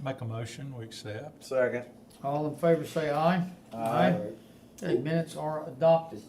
Make a motion, we accept. Second. All in favor say aye. Aye. Okay, minutes are adopted.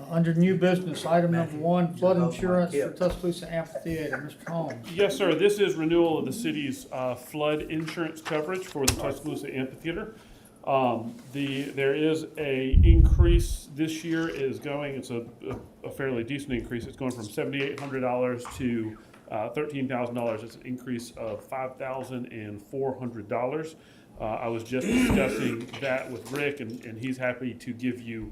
Under new business, item number one, flood insurance for Tuscaloosa Amphitheater. Mr. Holmes. Yes, sir. This is renewal of the city's flood insurance coverage for the Tuscaloosa Amphitheater. There is a increase this year it's a fairly decent increase. It's going from $7,800 to $13,000. It's an increase of $5,400. I was just discussing that with Rick, and he's happy to give you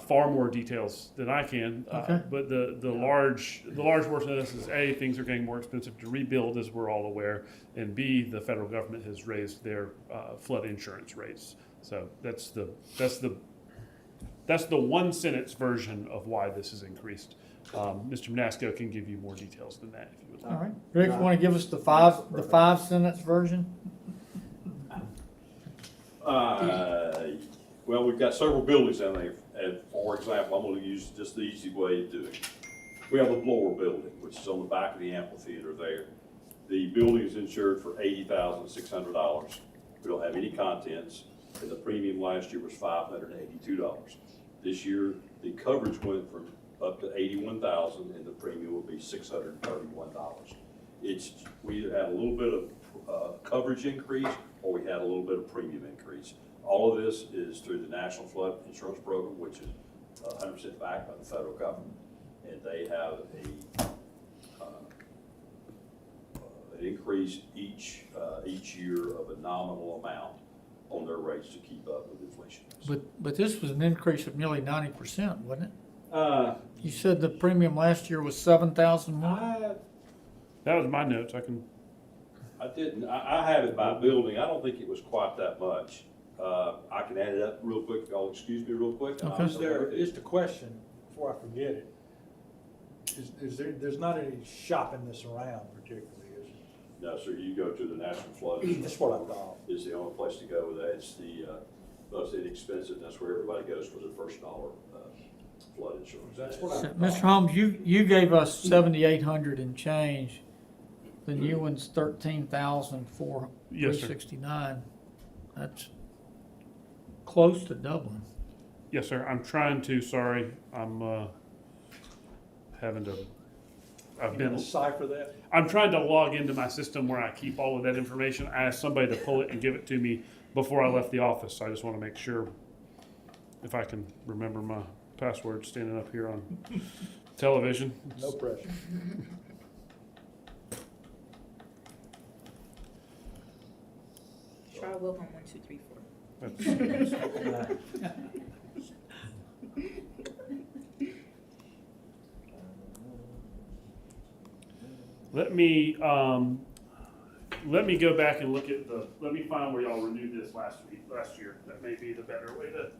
far more details than I can. Okay. But the large portion of this is A, things are getting more expensive to rebuild, as we're all aware, and B, the federal government has raised their flood insurance rates. So that's the 1 sentence version of why this has increased. Mr. Manasco can give you more details than that if you would like. All right. Rick, you want to give us the five sentence version? Well, we've got several buildings down there, and for example, I'm gonna use just the easy way to do it. We have the Blower building, which is on the back of the amphitheater there. The building is insured for $80,600. We don't have any contents, and the premium last year was $582. This year, the coverage went from up to $81,000, and the premium will be $631. We either had a little bit of coverage increase, or we had a little bit of premium increase. All of this is through the National Flood Insurance Program, which is 100% backed by the federal government, and they have an increase each year of a nominal amount on their rates to keep up with inflation. But this was an increase of nearly 90%, wasn't it? Uh, You said the premium last year was 7,000 more? That was my notes. I have it by building. I don't think it was quite that much. I can add it up real quick. Y'all excuse me real quick. Okay. Just a question, before I forget it. There's not any shopping this around particularly, is it? No, sir, you go to the National Flood. That's what I thought. Is the only place to go with that. It's the most inexpensive. That's where everybody goes for the first dollar flood insurance. That's what I So, thought. Mr. Holmes, you gave us 7,800 and change. The new one's 13,469. That's close to doubling. Yes, sir. I'm trying to. Sorry, I'm having to. You gonna decipher that? I'm trying to log into my system where I keep all of that information. I asked somebody to pull it and give it to me before I left the office. So I just want to make sure if I can remember my password standing up here on television. No pressure. Try Wilhelm 1, 2, 3, 4. Let me go back and look at let me find where y'all renewed this last year. That may be the better way to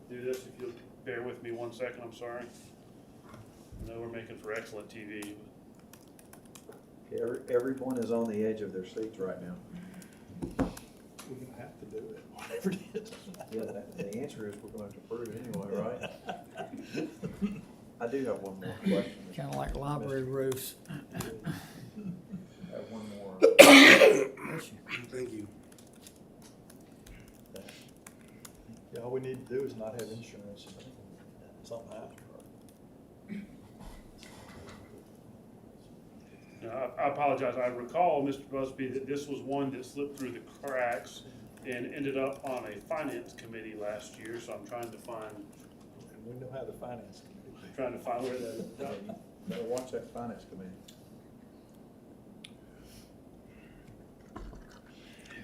do this. If you'll bear with me 1 second, I'm sorry. I know we're making for excellent TV. Everyone is on the edge of their seats right now. We're gonna have to do it, whatever it is. Yeah, the answer is we're going to approve it anyway, right? I do have one more question. Kind of like library roofs. I have one more. Thank you. Yeah, all we need to do is not have insurance. Something happens. I apologize. I recall, Mr. Busby, that this was one that slipped through the cracks and ended up on a finance committee last year. So I'm trying to find And we know how the finance committee. where that is. Better watch that finance committee.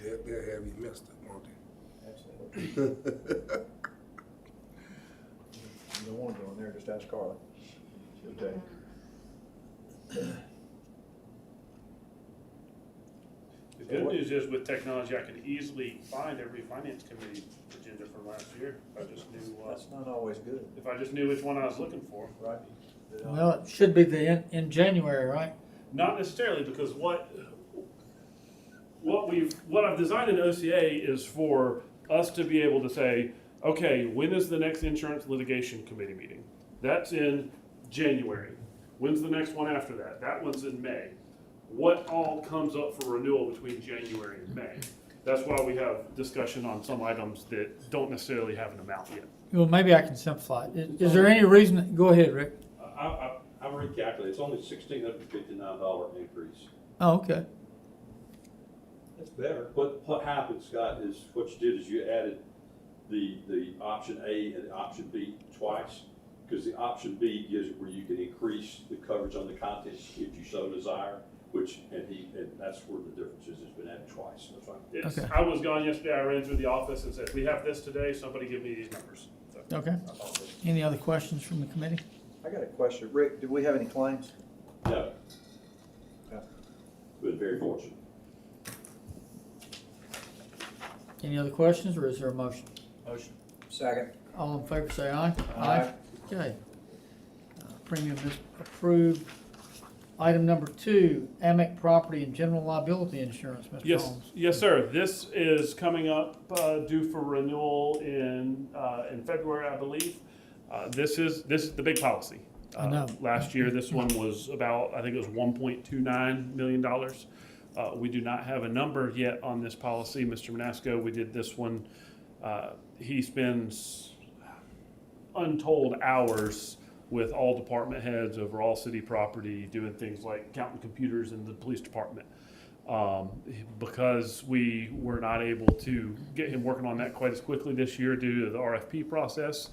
They'll have you messed up, won't they? Absolutely. You don't want to go in there, just ask Carla. She'll tell you. The good news is with technology, I can easily find every finance committee agenda from last year. If I just knew, That's not always good, which one I was looking for. right? Well, it should be in January, right? Not necessarily, because what I've designed in OCA is for us to be able to say, okay, when is the next insurance litigation committee meeting? That's in January. When's the next one after that? That one's in May. what all comes up for renewal between January and May. That's why we have discussion on some items that don't necessarily have an amount yet. Well, maybe I can simplify it. Is there any reason, go ahead, Rick. I'm recalculating, it's only $1,659 increase. Oh, okay. That's better. What happened, Scott, is what you did is you added the option A and option B twice, because the option B gives where you can increase the coverage on the contents if you so desire, and that's where the difference is. It's been added twice. That's right. It's, Okay. I was gone yesterday, I ran through the office and said, we have this today, somebody give me these numbers. So, Okay. Any other questions from the committee? I got a question. Rick, do we have any claims? No, Okay. been very fortunate. Any other questions, or is there a motion? Motion. Second. All in favor, say aye. Aye. Okay. Premium is approved. Item number 2, AMEC Property and General Liability Insurance, Mr. Yes, Holmes. yes, sir. This is coming up, due for renewal in February, I believe. This is the big policy. I know. Last year, this one was about, I think it was $1.29 million. We do not have a number yet on this policy. Mr. Manasco, we did this one. He spends untold hours with all department heads over all city property, doing things like counting computers in the police department. Because we were not able to get him working on that quite as quickly this year due to the RFP process.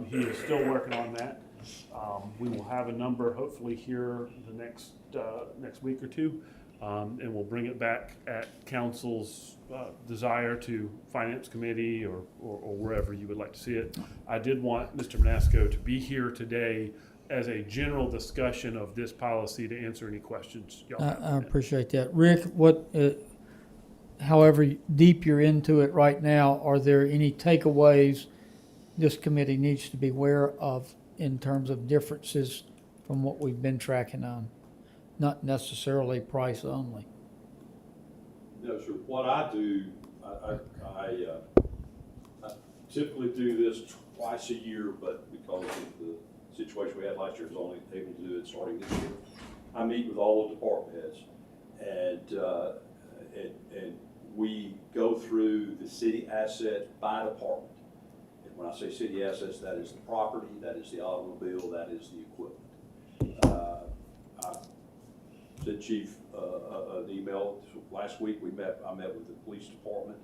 He is still working on that. We will have a number hopefully here the next week or two, and we'll bring it back at council's desire to finance committee or wherever you would like to see it. I did want Mr. Manasco to be here today as a general discussion of this policy to answer any questions y'all have. I appreciate that. Rick, however deep you're into it right now, are there any takeaways this committee needs to be aware of in terms of differences from what we've been tracking on? Not necessarily price only. No, sir. What I do, I typically do this twice a year, but because of the situation we had last year, I was only able to do it starting this year. I meet with all the department heads, and we go through the city assets by department. And when I say city assets, that is the property, that is the automobile, that is the equipment. I sent Chief an email last week. I met with the police department,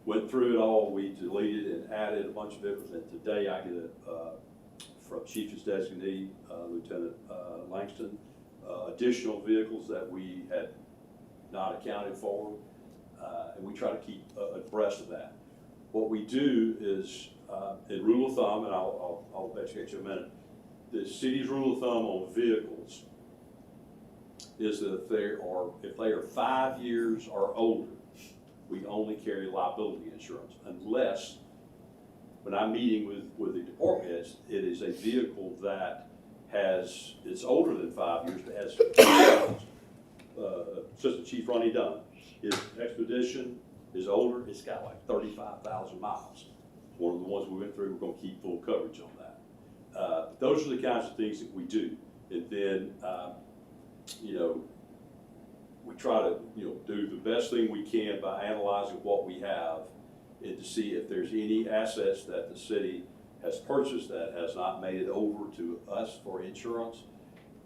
went through it all. We deleted and added a bunch of it, and today I get from Chief's designee, Lieutenant Langston, additional vehicles that we had not accounted for, and we try to keep abreast of that. What we do is, in rule of thumb, and I'll educate you in a minute, the city's rule of thumb on vehicles is that if they are 5 years or older, we only carry liability insurance, unless, when I'm meeting with the department heads, it is a vehicle that it's older than 5 years, but has Assistant Chief Ronnie Dunn. His Expedition is older, it's got like 35,000 miles. It's one of the ones we went through. We're gonna keep full coverage on that. Those are the kinds of things that we do. And then, we try to, do the best thing we can by analyzing what we have and to see if there's any assets that the city has purchased that has not made it over to us for insurance.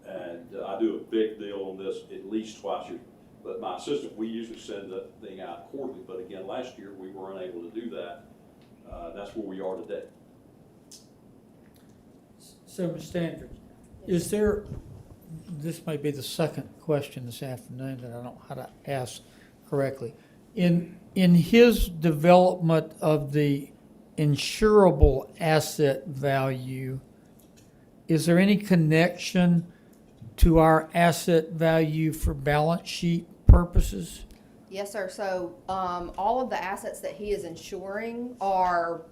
And I do a big deal on this at least twice a year. But my assistant, we usually send the thing out quarterly, but again, last year we were unable to do that. That's where we are today. So, Ms. Standard, is there, this may be the second question this afternoon that I don't know how to ask correctly. In his development of the insurable asset value, is there any connection to our asset value for balance sheet purposes? Yes, sir. So all of the assets that he is insuring are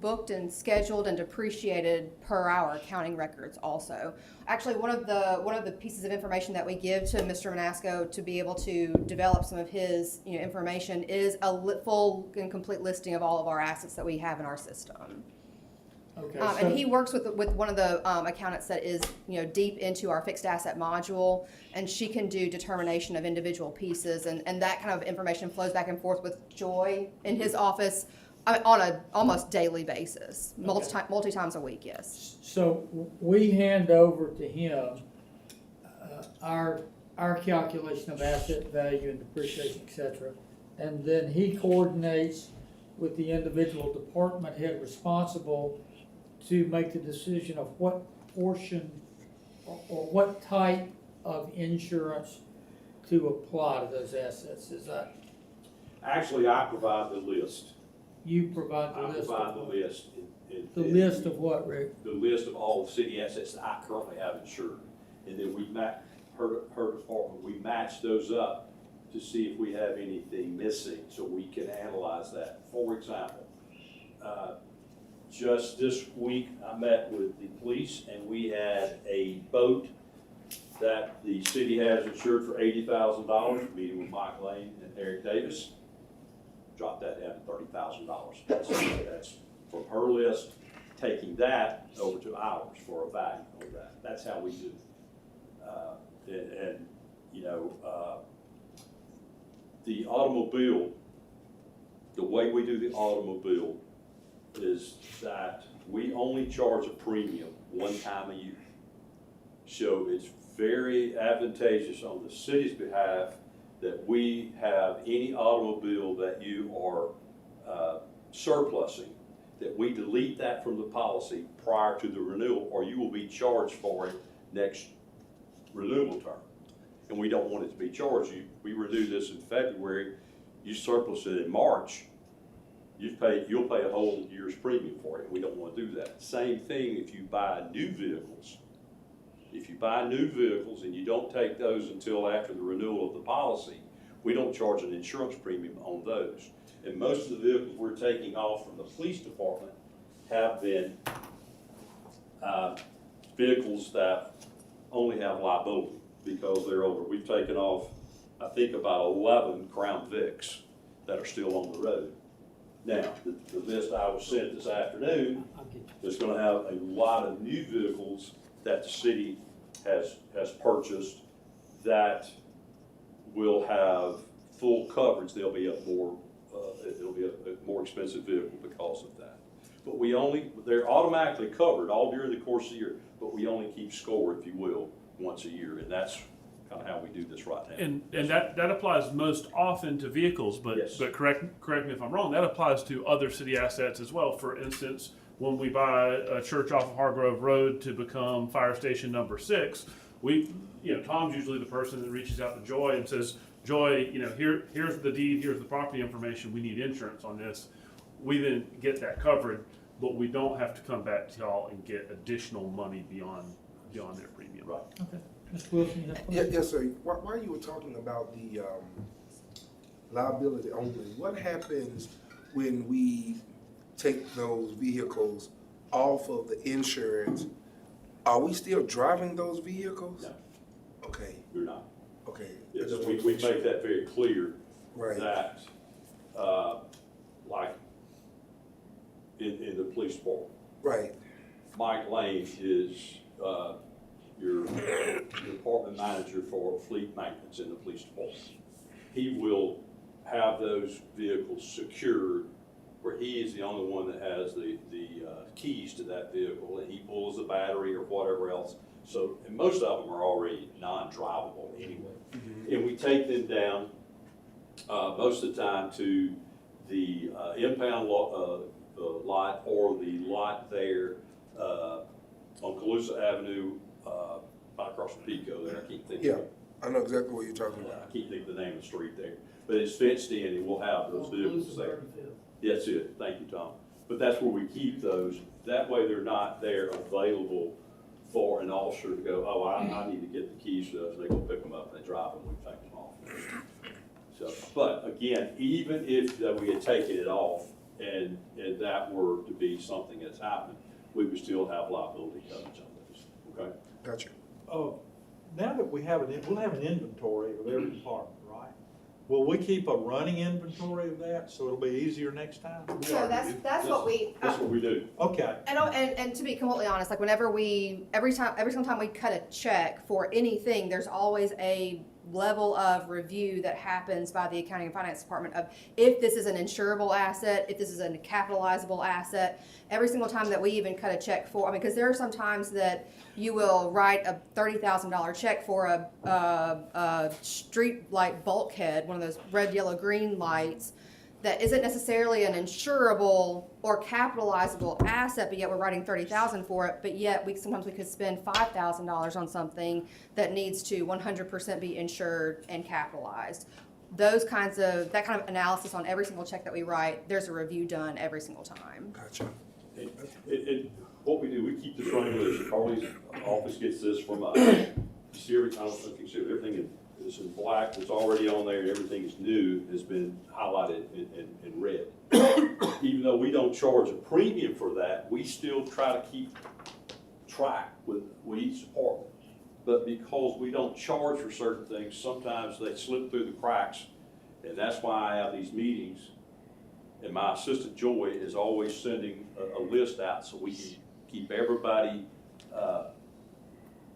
booked and scheduled and depreciated per our accounting records also. Actually, one of the pieces of information that we give to Mr. Manasco to be able to develop some of his information is a full and complete listing of all of our assets that we have in our system. Okay, And so- he works with one of the accountants that is, deep into our fixed asset module, and she can do determination of individual pieces, and that kind of information flows back and forth with Joy in his office on a almost daily basis, multi times a week. Yes. So we hand over to him our calculation of asset value and depreciation, et cetera, and then he coordinates with the individual department head responsible to make the decision of what portion or what type of insurance to apply to those assets. Is that, Actually, I provide the list. you provide the I list? provide the of- list. The list of what, Rick? The list of all the city assets that I currently have insured. And then her department, we match those up to see if we have anything missing, so we can analyze that. For example, just this week, I met with the police, and we had a boat that the city has insured for $80,000, meeting with Mike Lane and Eric Davis. Dropped that down to $30,000. That's from her list, taking that over to ours for a value on that. That's how we do it. The automobile, the way we do the automobile is that we only charge a premium one time a year. So it's very advantageous on the city's behalf that we have any automobile that you are surplusing, that we delete that from the policy prior to the renewal, or you will be charged for it next renewal term. And we don't want it to be charged. We renew this in February, you surplus it in March, you'll pay a whole year's premium for it. We don't want to do that. Same thing if you buy new vehicles. If you buy new vehicles and you don't take those until after the renewal of the policy, we don't charge an insurance premium on those. And most of the vehicles we're taking off from the police department have been vehicles that only have liability because they're older. We've taken off, I think, about 11 Crown Vics that are still on the road. Now, the list I was sent this afternoon is going to have a lot of new vehicles that the city has purchased that will have full coverage. They'll be it'll be a more expensive vehicle because of that. But they're automatically covered all during the course of the year, but we only keep score, if you will, once a year, and that's kind of how we do this right now. And that applies most often to vehicles, but Yes. but correct me if I'm wrong, that applies to other city assets as well. For instance, when we buy a church off of Hargrove Road to become fire station number 6, Tom's usually the person that reaches out to Joy and says, Joy, here's the deed, here's the property information, we need insurance on this. We then get that covered, but we don't have to come back to y'all and get additional money beyond their premium. Right. Okay. Mr. Wilson, you have a question? Yes, sir. While you were talking about the liability only, what happens when we take those vehicles off of the insurance? Are we still driving those vehicles? No, Okay, you're not. okay. I Yes, just we want to make sure. make that very clear. Right. That, like, in the police department, Right, Mike Lane is your department manager for fleet maintenance in the police department. He will have those vehicles secured where he is the only one that has the keys to that vehicle, and he pulls the battery or whatever else. So, and most of them are already non-drivable anyway. And we take them down most of the time to the impound lot or the lot there on Tuscaloosa Avenue, right across from Pico there. I can't think yeah, of it. I know exactly what you're talking I about. can't think of the name of the street there, but it's fenced in and we'll have those vehicles there. That's it, thank you, Tom. But that's where we keep those. That way they're not there available for an officer to go, oh, I need to get the keys to those. They go pick them up and they drive them, we take them off. So, but again, even if we had taken it off and that were to be something that's happened, we would still have liability coverage on those, okay? Gotcha. Now that we'll have an inventory of every department, right? Will we keep a running inventory of that, so it'll be easier next time? So that's what we. That's what we do. Okay. And to be completely honest, like whenever every single time we cut a check for anything, there's always a level of review that happens by the accounting and finance department of if this is an insurable asset, if this is a capitalizable asset. Every single time that we even cut a check for, I mean, because there are some times that you will write a $30,000 check for a street light bulkhead, one of those red, yellow, green lights, that isn't necessarily an insurable or capitalizable asset, but yet we're writing $30,000 for it, but yet sometimes we could spend $5,000 on something that needs to 100% be insured and capitalized. That kind of analysis on every single check that we write, there's a review done every single time. Gotcha. What we do, we keep this running list. Carly's office gets this from us. You see I don't know if you can see, everything is in black, that's already on there, and everything is new, has been highlighted in red. Even though we don't charge a premium for that, we still try to keep track with each department. But because we don't charge for certain things, sometimes they slip through the cracks, and that's why I have these meetings. And my assistant Joy is always sending a list out so we can keep everybody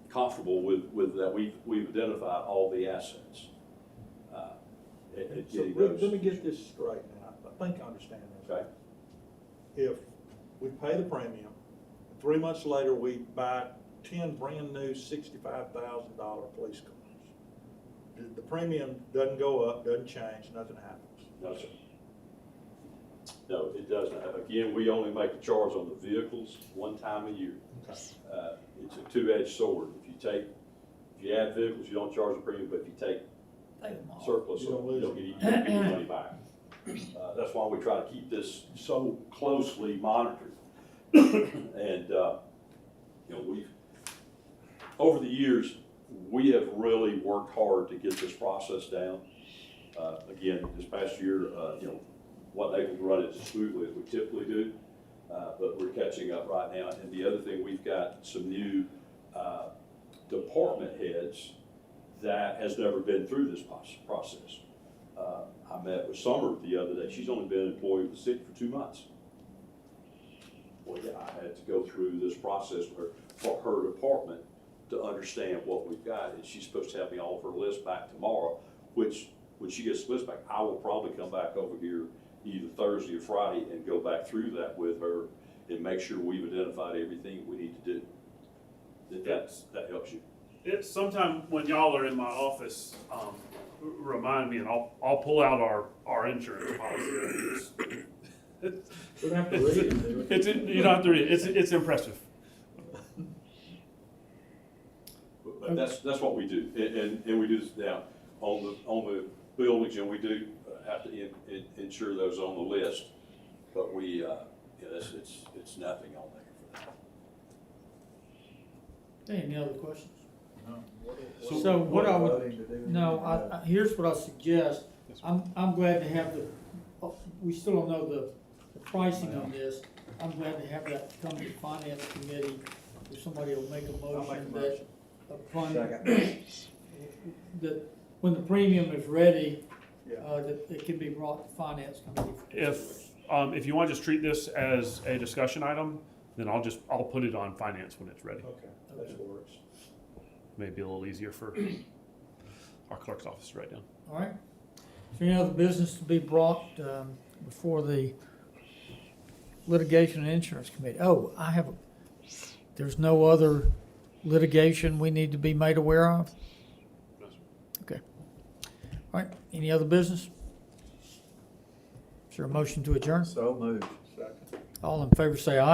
comfortable with that we've identified all the assets. So let me get this straight now. I think I understand this. Okay. If we pay the premium, 3 months later, we buy 10 brand new $65,000 police cars. The premium doesn't go up, doesn't change, nothing happens. No, sir. No, it doesn't. Again, we only make a charge on the vehicles one time a year. Okay. It's a two-edged sword. If you add vehicles, you don't charge a premium, but if you take surplus, You don't you lose don't it. get your money back. That's why we try to keep this so closely monitored. And, over the years, we have really worked hard to get this process down. Again, this past year, wasn't able to run it as smoothly as we typically do, but we're catching up right now. And the other thing, we've got some new department heads that has never been through this process. I met with Summer the other day. She's only been employed with the city for 2 months. Well, yeah, I had to go through this process for her department to understand what we've got, and she's supposed to have me all of her list back tomorrow, which, when she gets the list back, I will probably come back over here either Thursday or Friday and go back through that with her and make sure we've identified everything we need to do. That helps you. It's sometime when y'all are in my office, remind me, and I'll pull out our insurance policy. We don't have to read it, do we? You don't have to read it. It's impressive. But that's what we do, and we do this now on the buildings, and we do have to insure those on the list, but it's nothing on there for that. Any other questions? No. So what I would, Voting to do no, anything here's what I suggest. I'm glad to have we still don't know the pricing on this. I'm glad to have that come to the finance committee, if somebody will make a I'll make a motion motion. that when the premium is ready, Yeah. that it can be brought to finance committee. for consideration. If you want to just treat this as a discussion item, then I'll put it on finance when it's ready. Okay, that works. Maybe a little easier for our clerk's office to write down. All right. Is there any other business to be brought before the litigation and insurance committee? Oh, there's no other litigation we need to be made aware of? Okay. All right, any other business? Is there a motion to adjourn? So moved. Second. All in favor say aye.